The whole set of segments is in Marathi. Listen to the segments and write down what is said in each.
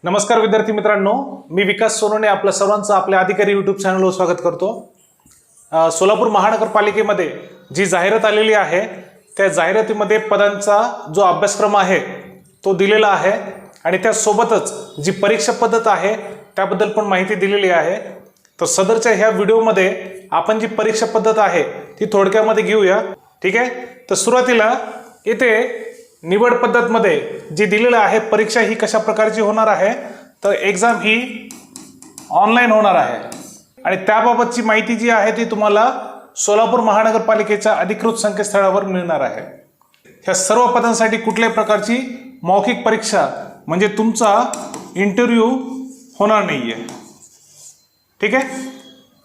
नमस्कार विद्यार्थी मित्रांनो, मी विकास सोनवणे आपल्या सर्वांचं आपल्या अधिकारी यूट्यूब चॅनलवर स्वागत करतो। सोलापूर महानगरपालिकेमध्ये जी जाहिरात आलेली आहे त्या जाहिरातीमध्ये पदांचा जो अभ्यासक्रम आहे तो दिलेला आहे आणि त्यासोबतच जी परीक्षा पद्धत आहे त्याबद्दल पण माहिती दिलेली आहे। तर सदरच्या ह्या व्हिडिओमध्ये आपण जी परीक्षा पद्धत आहे ती थोडक्यामध्ये घेऊया, ठीक आहे। तर सुरुवातीला इथे निवड पद्धत मध्ये जी दिलेलं आहे परीक्षा ही कशा प्रकारची होणार आहे, तर एग्जाम ही ऑनलाईन होणार आहे आणि त्याबाबतची माहिती जी आहे ती तुम्हाला सोलापूर महानगरपालिकेच्या अधिकृत संकेतस्थळावर मिळणार आहे। ह्या सर्व पदांसाठी कुठल्याही प्रकारची मौखिक परीक्षा म्हणजे तुमचा इंटरव्ह्यू होणार नाहीये, ठीक आहे।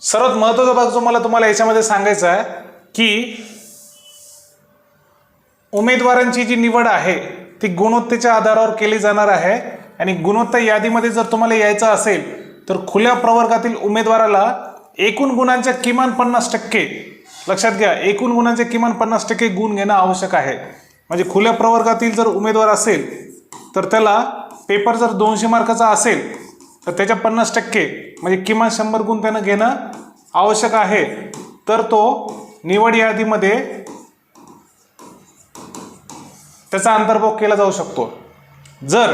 सर्वात महत्त्वाचा भाग जो मला तुम्हाला याच्यामध्ये सांगायचा आहे की उमेदवारांची जी निवड आहे ती गुणवत्तेच्या आधारावर केली जाणार आहे आणि गुणवत्ता यादीमध्ये जर तुम्हाला यायचं असेल तर खुल्या प्रवर्गातील उमेदवाराला एकूण गुणांच्या किमान 50%, लक्षात घ्या, एकूण गुणांचे किमान 50% गुण घेणं आवश्यक आहे। म्हणजे खुल्या प्रवर्गातील जर उमेदवार असेल तर त्याला पेपर जर 200 मार्काचा असेल तर त्याच्या 50% म्हणजे किमान 100 गुण त्यानं घेणं आवश्यक आहे, तर तो निवड यादीमध्ये त्याचा अंतर्भाव केला जाऊ शकतो। जर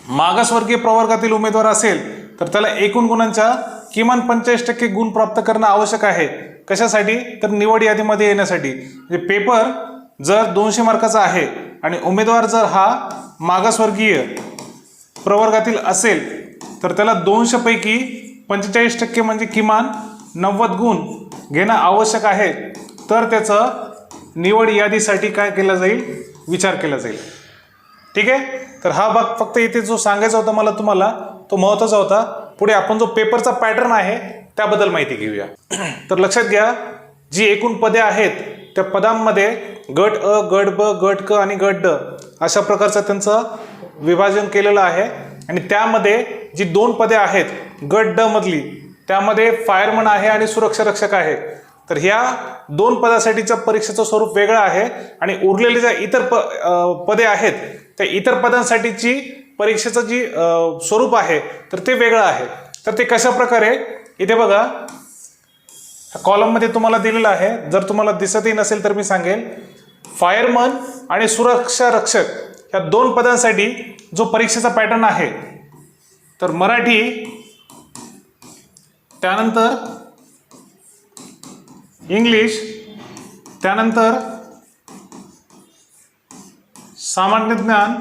मागासवर्गीय प्रवर्गातील उमेदवार असेल तर त्याला एकूण गुणांच्या किमान 45% गुण प्राप्त करणं आवश्यक आहे। कशासाठी? तर निवड यादीमध्ये येण्यासाठी। म्हणजे पेपर जर 200 मार्काचा आहे आणि उमेदवार जर हा मागासवर्गीय प्रवर्गातील असेल तर त्याला 200 पैकी 45% म्हणजे किमान 90 गुण घेणं आवश्यक आहे, तर त्याचं निवड यादीसाठी काय केलं जाईल, विचार केला जाईल, ठीक आहे। तर हा भाग फक्त इथे जो सांगायचा होता मला तुम्हाला तो महत्त्वाचा होता। पुढे आपण जो पेपरचा पॅटर्न आहे त्याबद्दल माहिती घेऊया। तर लक्षात घ्या, जी एकूण पदे आहेत त्या पदांमध्ये गट अ, गट ब, गट क आणि गट ड अशा प्रकारचं त्यांचं विभाजन केलेलं आहे आणि त्यामध्ये जी 2 पदे आहेत गट ड मधली त्यामध्ये फायरमन आहे आणि सुरक्षा रक्षक आहे। तर ह्या 2 पदासाठीच्या परीक्षेचं स्वरूप वेगळं आहे आणि उरलेले ज्या इतर पदे आहेत त्या इतर पदांसाठीची परीक्षेचं जी स्वरूप आहे तर ते वेगळं आहे। तर ते कशा प्रकारे, इथे बघा कॉलममध्ये तुम्हाला दिलेलं आहे, जर तुम्हाला दिसतही नसेल तर मी सांगेल। फायरमन आणि सुरक्षा रक्षक ह्या 2 पदांसाठी जो परीक्षेचा पॅटर्न आहे तर मराठी, त्यानंतर इंग्लिश, त्यानंतर सामान्य ज्ञान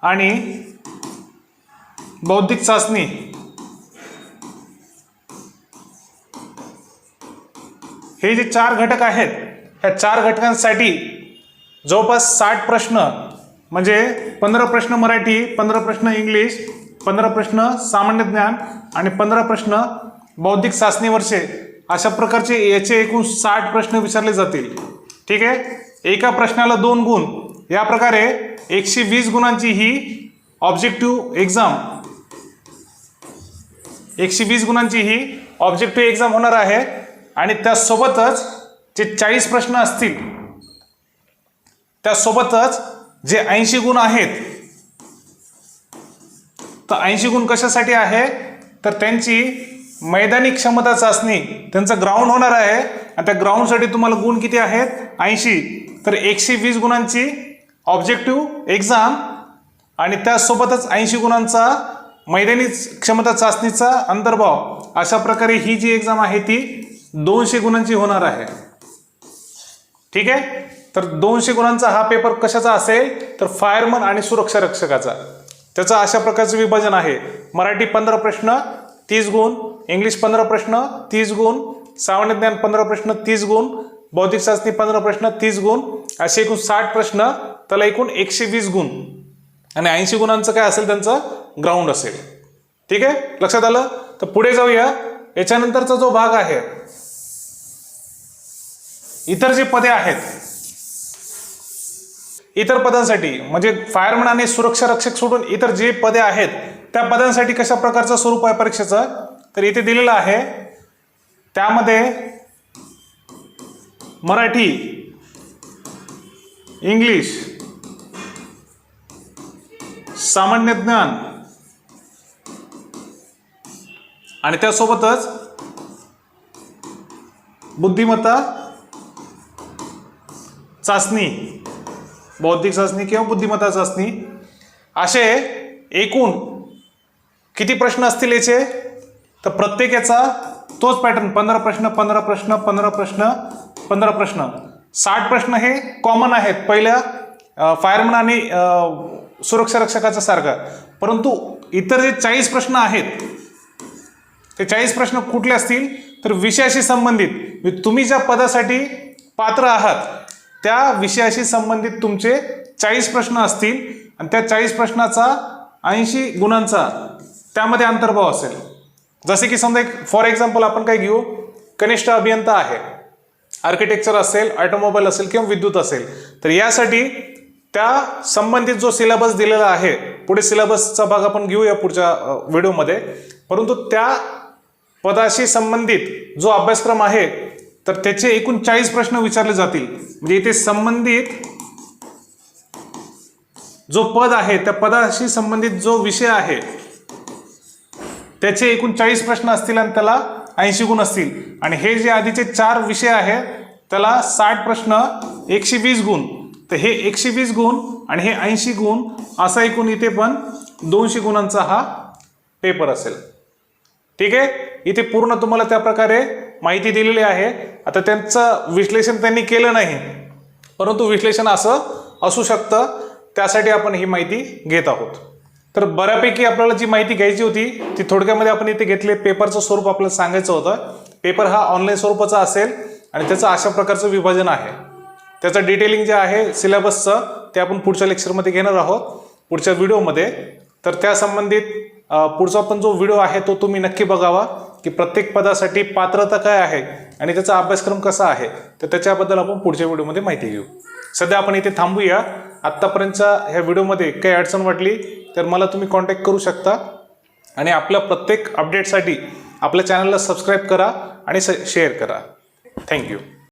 आणि बौद्धिक चाचणी हे जे 4 घटक आहेत ह्या 4 घटकांसाठी जवळपास 60 प्रश्न म्हणजे 15 प्रश्न मराठी, 15 प्रश्न इंग्लिश, 15 प्रश्न सामान्य ज्ञान आणि 15 प्रश्न बौद्धिक चाचणीवरचे अशा प्रकारचे याचे एकूण 60 प्रश्न विचारले जातील, ठीक आहे। एका प्रश्नाला 2 गुण, या प्रकारे 120 गुणांची ही ऑब्जेक्टिव्ह एक्झाम 120 गुणांची ही ऑब्जेक्टिव्ह एक्झाम होणार आहे आणि त्यासोबतच जे 40 प्रश्न असतील त्यासोबतच जे 80 गुण आहेत, तर 80 गुण कशासाठी आहे तर त्यांची मैदानी क्षमता चाचणी, त्यांचं ग्राउंड होणार आहे आणि त्या ग्राउंडसाठी तुम्हाला गुण किती आहेत 80, तर 120 गुणांची ऑब्जेक्टिव्ह एक्झाम आणि त्यासोबतच 80 गुणांचा मैदानी क्षमता चाचणीचा अंतर्भाव, अशा प्रकारे ही जी एक्झाम आहे ती 200 गुणांची होणार आहे, ठीक आहे। तर 200 गुणांचा हा पेपर कशाचा असेल तर फायरमन आणि सुरक्षा रक्षकाचा, त्याचं अशा प्रकारचं विभाजन आहे। मराठी 15 प्रश्न 30 गुण, इंग्लिश 15 प्रश्न 30 गुण, सामान्य ज्ञान 15 प्रश्न 30 गुण, बौद्धिक चाचणी 15 प्रश्न 30 गुण, असे एकूण 60 प्रश्न, त्याला एकूण 120 गुण आणि 80 गुणांचं काय असेल त्यांचं ग्राउंड असेल, ठीक आहे, लक्षात आलं। तर पुढे जाऊया, याच्यानंतरचा जो भाग आहे इतर जे पदे आहेत, इतर पदांसाठी म्हणजे फायरमन आणि सुरक्षा रक्षक सोडून इतर जे पदे आहेत त्या पदांसाठी कशा प्रकारचं स्वरूप आहे परीक्षेचं तर इथे दिलेलं आहे। त्यामध्ये मराठी, इंग्लिश, सामान्य ज्ञान आणि त्यासोबतच बुद्धिमत्ता चाचणी, बौद्धिक चाचणी किंवा बुद्धिमत्ता चाचणी, असे एकूण किती प्रश्न असतील याचे? तर प्रत्येक याचा तोच पॅटर्न 15 प्रश्न 15 प्रश्न 15 प्रश्न 15 प्रश्न 60 प्रश्न हे कॉमन आहेत पहिल्या फायरमन आणि सुरक्षा रक्षकाचा सारखा. परंतु इतर जे 40 प्रश्न आहेत ते 40 प्रश्न कुठले असतील? तर विषयाशी संबंधित, तुम्ही ज्या पदासाठी पात्र आहात त्या विषयाशी संबंधित तुमचे 40 प्रश्न असतील आणि त्या 40 प्रश्नाचा 80 गुणांचा त्यामध्ये अंतर्भाव असेल. जसे की समजा एक फॉर एक्झाम्पल आपण काय घेऊ, कनिष्ठ अभियंता आहे, आर्किटेक्चर असेल, ऑटोमोबाईल असेल किंवा विद्युत असेल, तर यासाठी त्या संबंधित जो सिलेबस दिलेला आहे, पुढे सिलेबसचा भाग आपण घेऊया पुढच्या व्हिडिओमध्ये, परंतु त्या पदाशी संबंधित जो अभ्यासक्रम आहे तर त्याचे एकूण 40 प्रश्न विचारले जातील. म्हणजे इथे संबंधित जो पद आहे त्या पदाशी संबंधित जो विषय आहे त्याचे एकूण 40 प्रश्न असतील आणि त्याला 80 गुण असतील. आणि हे जे आधीचे 4 विषय आहेत त्याला 60 प्रश्न 120 गुण, तर हे 120 गुण आणि हे 80 गुण असा एकूण इथे पण 200 गुणांचा हा पेपर असेल. ठीक आहे, इथे पूर्ण तुम्हाला त्या प्रकारे माहिती दिलेली आहे. आता त्यांचं विश्लेषण त्यांनी केलं नाही, परंतु विश्लेषण असं असू शकतं, त्यासाठी आपण ही माहिती घेत आहोत. तर बऱ्यापैकी आपल्याला जी माहिती घ्यायची होती ती थोडक्यामध्ये आपण इथे घेतली. पेपरचं स्वरूप आपल्याला सांगायचं होतं. पेपर हा ऑनलाईन स्वरूपाचा असेल आणि त्याचं अशा प्रकारचं विभाजन आहे. त्याचं डिटेलिंग जे आहे सिलेबसचं ते आपण पुढच्या लेक्चरमध्ये घेणार आहोत, पुढच्या व्हिडिओमध्ये. तर त्या संबंधित पुढचा पण जो व्हिडिओ आहे तो तुम्ही नक्की बघावा, की प्रत्येक पदासाठी पात्रता काय आहे आणि त्याचा अभ्यासक्रम कसा आहे, तर त्याच्याबद्दल आपण पुढच्या व्हिडिओमध्ये माहिती घेऊ. सध्या आपण इथे थांबूया. आत्तापर्यंतच्या ह्या व्हिडिओमध्ये काही अडचण वाटली तर मला तुम्ही कॉन्टॅक्ट करू शकता. आणि आपल्या प्रत्येक अपडेटसाठी आपल्या चॅनलला सबस्क्राईब करा आणि शेअर करा. थँक्यू.